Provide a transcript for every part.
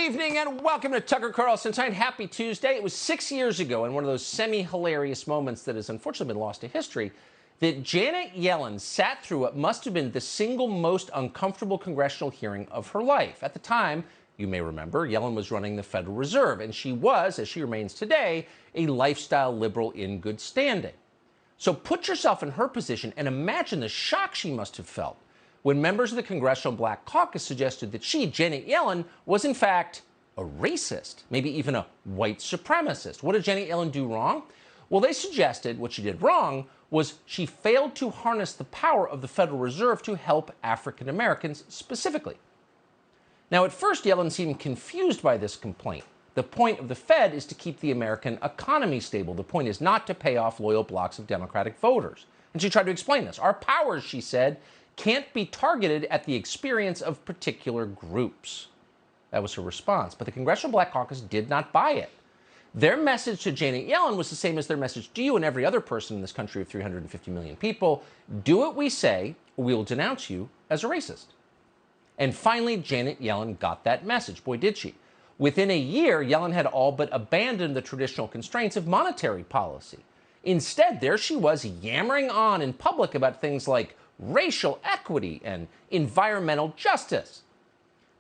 evening and welcome to Tucker Carlson Tonight. Happy Tuesday. It was 6 years ago, in one of those semi-hilarious moments that has unfortunately been lost to history, that Janet Yellen sat through what must have been the single most uncomfortable congressional hearing of her life. At the time, you may remember, Yellen was running the Federal Reserve, and she was, as she remains today, a lifestyle liberal in good standing. So put yourself in her position and imagine the shock she must have felt when members of the Congressional Black Caucus suggested that she, Janet Yellen, was in fact a racist, maybe even a white supremacist. What did Janet Yellen do wrong? Well, they suggested what she did wrong was she failed to harness the power of the Federal Reserve to help African Americans specifically. Now, at first, Yellen seemed confused by this complaint. The point of the Fed is to keep the American economy stable. The point is not to pay off loyal blocks of Democratic voters. And she tried to explain this. Our powers, she said, can't be targeted at the experience of particular groups. That was her response. But the Congressional Black Caucus did not buy it. Their message to Janet Yellen was the same as their message to you and every other person in this country of 350 million people. Do what we say, or we will denounce you as a racist. And finally, Janet Yellen got that message. Boy, did she. Within a year, Yellen had all but abandoned the traditional constraints of monetary policy. Instead, there she was yammering on in public about things like racial equity and environmental justice.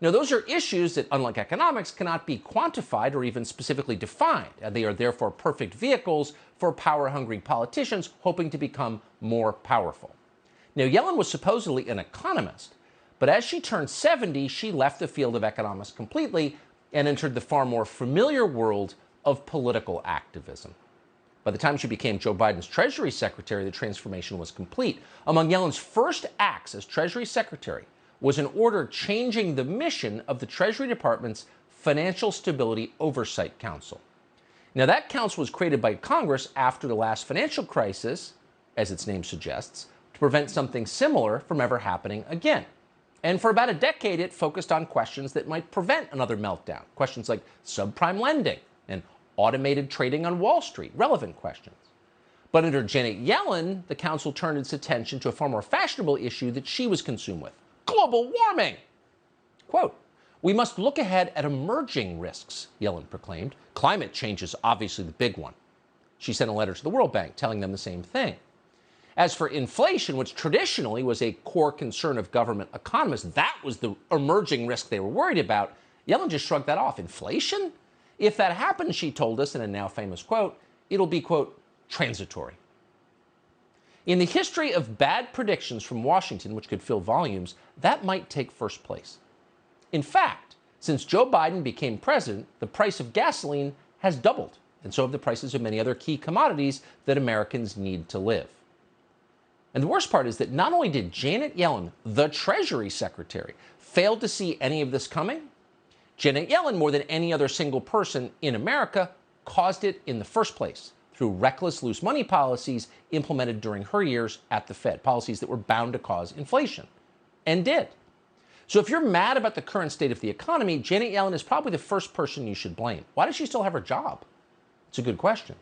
Now, those are issues that, unlike economics, cannot be quantified or even specifically defined, and they are therefore perfect vehicles for power-hungry politicians hoping to become more powerful. Now, Yellen was supposedly an economist, but as she turned 70, she left the field of economics completely and entered the far more familiar world of political activism. By the time she became Joe Biden's Treasury Secretary, the transformation was complete. Among Yellen's first acts as Treasury Secretary was an order changing the mission of the Treasury Department's Financial Stability Oversight Council. Now, that council was created by Congress after the last financial crisis, as its name suggests, to prevent something similar from ever happening again. And for about a decade, it focused on questions that might prevent another meltdown, questions like subprime lending and automated trading on Wall Street, relevant questions. But under Janet Yellen, the council turned its attention to a far more fashionable issue that she was consumed with: global warming. Quote, "We must look ahead at emerging risks," Yellen proclaimed. Climate change is obviously the big one. She sent a letter to the World Bank telling them the same thing. As for inflation, which traditionally was a core concern of government economists, that was the emerging risk they were worried about. Yellen just shrugged that off. Inflation? If that happens, she told us in a now famous quote, it'll be, quote, transitory. In the history of bad predictions from Washington, which could fill volumes, that might take first place. In fact, since Joe Biden became president, the price of gasoline has doubled, and so have the prices of many other key commodities that Americans need to live. And the worst part is that not only did Janet Yellen, the Treasury Secretary, fail to see any of this coming, Janet Yellen, more than any other single person in America, caused it in the first place through reckless loose money policies implemented during her years at the Fed, policies that were bound to cause inflation, and did. So if you're mad about the current state of the economy, Janet Yellen is probably the first person you should blame. Why does she still have her job? It's a good question.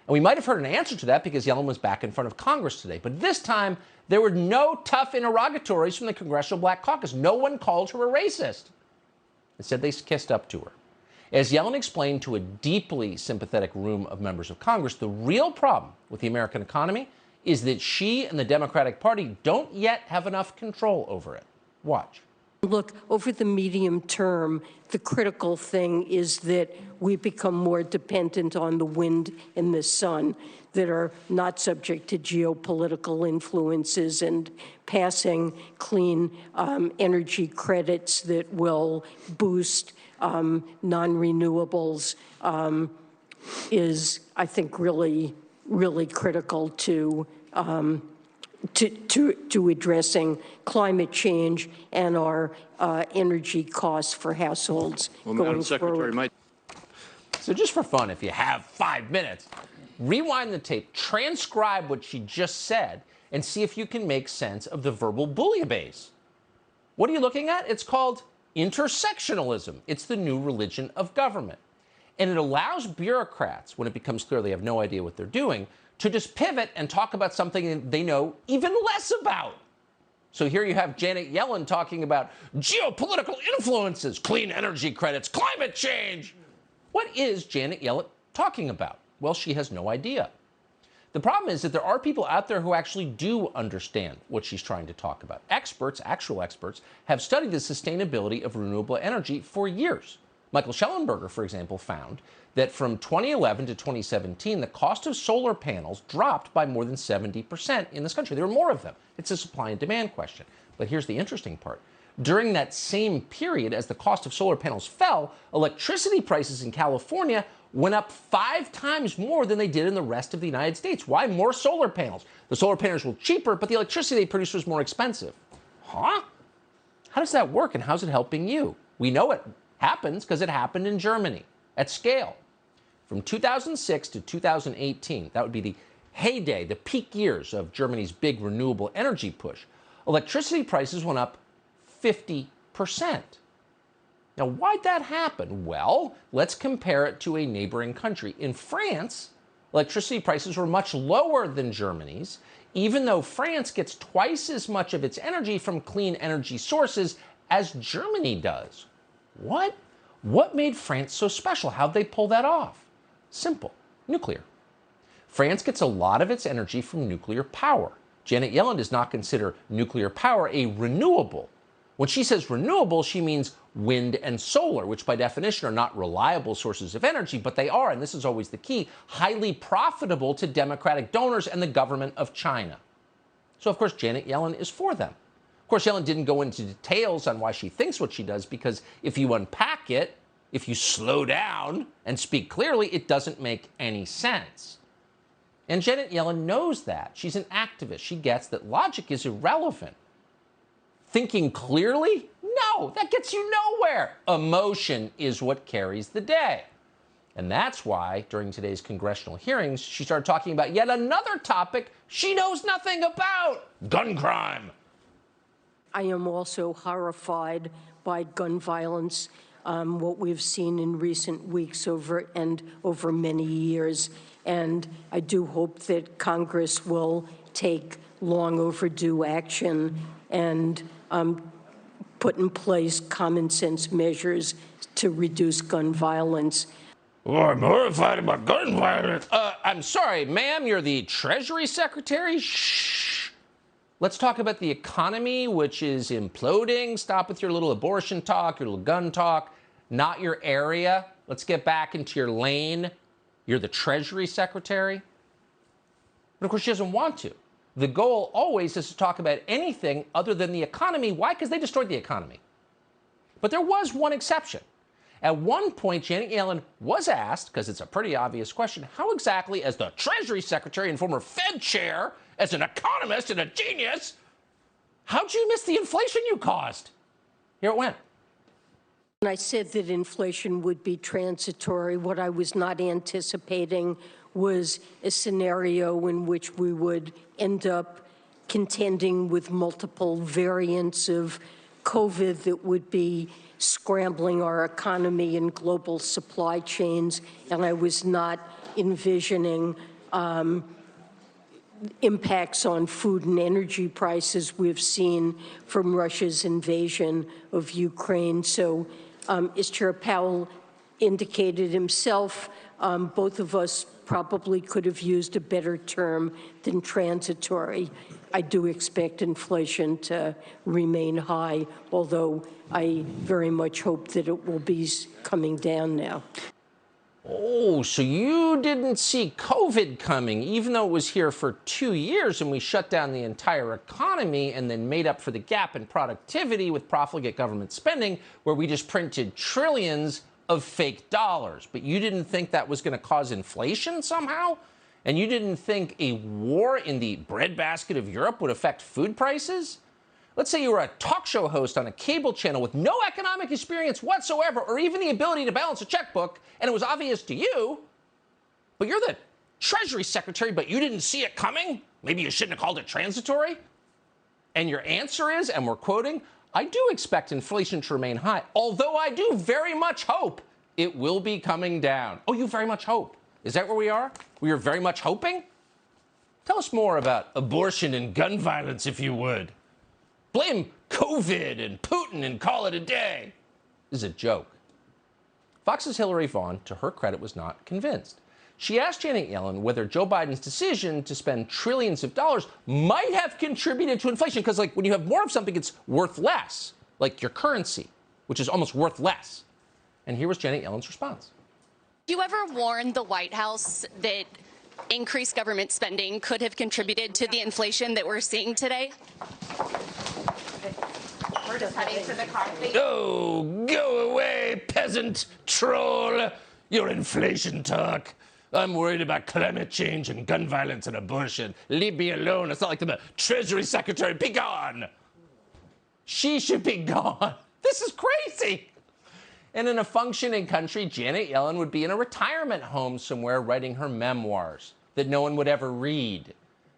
And we might have heard an answer to that because Yellen was back in front of Congress today. But this time, there were no tough interrogatories from the Congressional Black Caucus. No one called her a racist. Instead, they kissed up to her. As Yellen explained to a deeply sympathetic room of members of Congress, the real problem with the American economy is that she and the Democratic Party don't yet have enough control over it. Watch. Look, over the medium term, the critical thing is that we become more dependent on the wind and the sun that are not subject to geopolitical influences, and passing clean energy credits that will boost non-renewables is, I think, really, really critical to addressing climate change and our energy costs for households going forward. So just for fun, if you have 5 minutes, rewind the tape, transcribe what she just said, and see if you can make sense of the verbal bouillabaisse. What are you looking at? It's called intersectionalism. It's the new religion of government. And it allows bureaucrats, when it becomes clear they have no idea what they're doing, to just pivot and talk about something they know even less about. So here you have Janet Yellen talking about geopolitical influences, clean energy credits, climate change. What is Janet Yellen talking about? Well, she has no idea. The problem is that there are people out there who actually do understand what she's trying to talk about. Experts, actual experts, have studied the sustainability of renewable energy for years. Michael Schellenberger, for example, found that from 2011 to 2017, the cost of solar panels dropped by more than 70% in this country. There were more of them. It's a supply and demand question. But here's the interesting part. During that same period, as the cost of solar panels fell, electricity prices in California went up 5 times more than they did in the rest of the United States. Why? More solar panels. The solar panels were cheaper, but the electricity they produced was more expensive. Huh? How does that work, and how's it helping you? We know it happens because it happened in Germany at scale. From 2006 to 2018, that would be the heyday, the peak years of Germany's big renewable energy push, electricity prices went up 50%. Now, why'd that happen? Well, let's compare it to a neighboring country. In France, electricity prices were much lower than Germany's, even though France gets twice as much of its energy from clean energy sources as Germany does. What? What made France so special? How'd they pull that off? Simple. Nuclear. France gets a lot of its energy from nuclear power. Janet Yellen does not consider nuclear power a renewable. When she says renewable, she means wind and solar, which by definition are not reliable sources of energy, but they are, and this is always the key, highly profitable to democratic donors and the government of China. So, of course, Janet Yellen is for them. Of course, Yellen didn't go into details on why she thinks what she does, because if you unpack it, if you slow down and speak clearly, it doesn't make any sense. And Janet Yellen knows that. She's an activist. She gets that logic is irrelevant. Thinking clearly? No, that gets you nowhere. Emotion is what carries the day. And that's why, during today's congressional hearings, she started talking about yet another topic she knows nothing about: gun crime. I am also horrified by gun violence, what we've seen in recent weeks over many years. And I do hope that Congress will take long overdue action and put in place common sense measures to reduce gun violence. Oh, I'm horrified about gun violence. I'm sorry, ma'am, you're the Treasury Secretary? Shh. Let's talk about the economy, which is imploding. Stop with your little abortion talk, your little gun talk. Not your area. Let's get back into your lane. You're the Treasury Secretary. But of course, she doesn't want to. The goal always is to talk about anything other than the economy. Why? Because they destroyed the economy. But there was one exception. At one point, Janet Yellen was asked, because it's a pretty obvious question, how exactly, as the Treasury Secretary and former Fed chair, as an economist and a genius, how'd you miss the inflation you caused? Here it went. And I said that inflation would be transitory. What I was not anticipating was a scenario in which we would end up contending with multiple variants of COVID that would be scrambling our economy and global supply chains. And I was not envisioning impacts on food and energy prices we've seen from Russia's invasion of Ukraine. So as Chair Powell indicated himself, both of us probably could have used a better term than transitory. I do expect inflation to remain high, although I very much hope that it will be coming down now. Oh, so you didn't see COVID coming, even though it was here for 2 years and we shut down the entire economy and then made up for the gap in productivity with profligate government spending, where we just printed trillions of fake dollars. But you didn't think that was going to cause inflation somehow? And you didn't think a war in the breadbasket of Europe would affect food prices? Let's say you were a talk show host on a cable channel with no economic experience whatsoever, or even the ability to balance a checkbook, and it was obvious to you, but you're the Treasury Secretary, but you didn't see it coming? Maybe you shouldn't have called it transitory? And your answer is, and we're quoting, I do expect inflation to remain high, although I do very much hope it will be coming down. Oh, you very much hope. Is that where we are? We are very much hoping? Tell us more about abortion and gun violence, if you would. blame COVID and Putin and call it a day, is a joke. Fox's Hillary Vaughn, to her credit, was not convinced. She asked Janet Yellen whether Joe Biden's decision to spend trillions of dollars might have contributed to inflation, because like when you have more of something, it's worth less, like your currency, which is almost worth less. And here was Janet Yellen's response. You ever warned the White House that increased government spending could have contributed to the inflation that we're seeing today? We're just heading to the car. Oh, go away, peasant troll. Your inflation talk. I'm worried about climate change and gun violence and abortion. Leave me alone. It's not like I'm the Treasury Secretary. Be gone. She should be gone. This is crazy. And in a functioning country, Janet Yellen would be in a retirement home somewhere writing her memoirs that no one would ever read.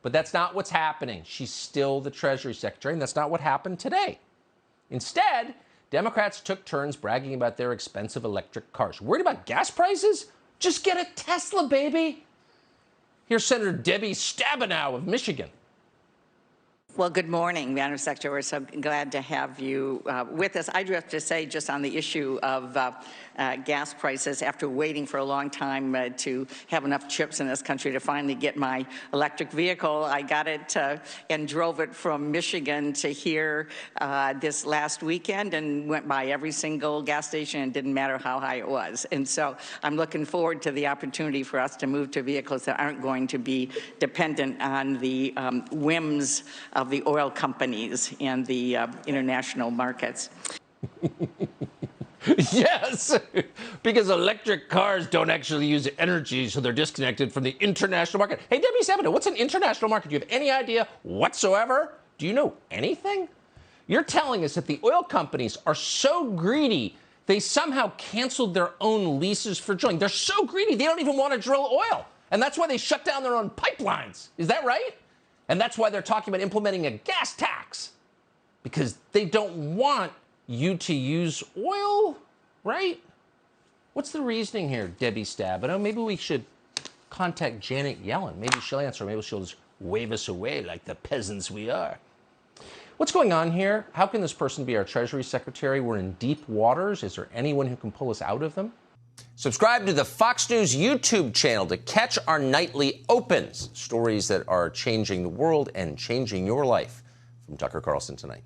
But that's not what's happening. She's still the Treasury Secretary, and that's not what happened today. Instead, Democrats took turns bragging about their expensive electric cars. Worried about gas prices? Just get a Tesla, baby. Here's Senator Debbie Stabenow of Michigan. Well, good morning, Madam Secretary. We're so glad to have you with us. I do have to say, just on the issue of gas prices, after waiting for a long time to have enough chips in this country to finally get my electric vehicle, I got it and drove it from Michigan to here this last weekend and went by every single gas station, and it didn't matter how high it was. And so I'm looking forward to the opportunity for us to move to vehicles that aren't going to be dependent on the whims of the oil companies and the international markets. Yes, because electric cars don't actually use energy, so they're disconnected from the international market. Hey, Debbie Stabenow, what's an international market? Do you have any idea whatsoever? Do you know anything? You're telling us that the oil companies are so greedy, they somehow canceled their own leases for drilling. They're so greedy, they don't even want to drill oil. And that's why they shut down their own pipelines. Is that right? And that's why they're talking about implementing a gas tax, because they don't want you to use oil, right? What's the reasoning here, Debbie Stabenow? Maybe we should contact Janet Yellen. Maybe she'll answer. Maybe she'll just wave us away like the peasants we are. What's going on here? How can this person be our Treasury Secretary? We're in deep waters. Is there anyone who can pull us out of them? Subscribe to the Fox News YouTube channel to catch our nightly opens, stories that are changing the world and changing your life. From Tucker Carlson tonight.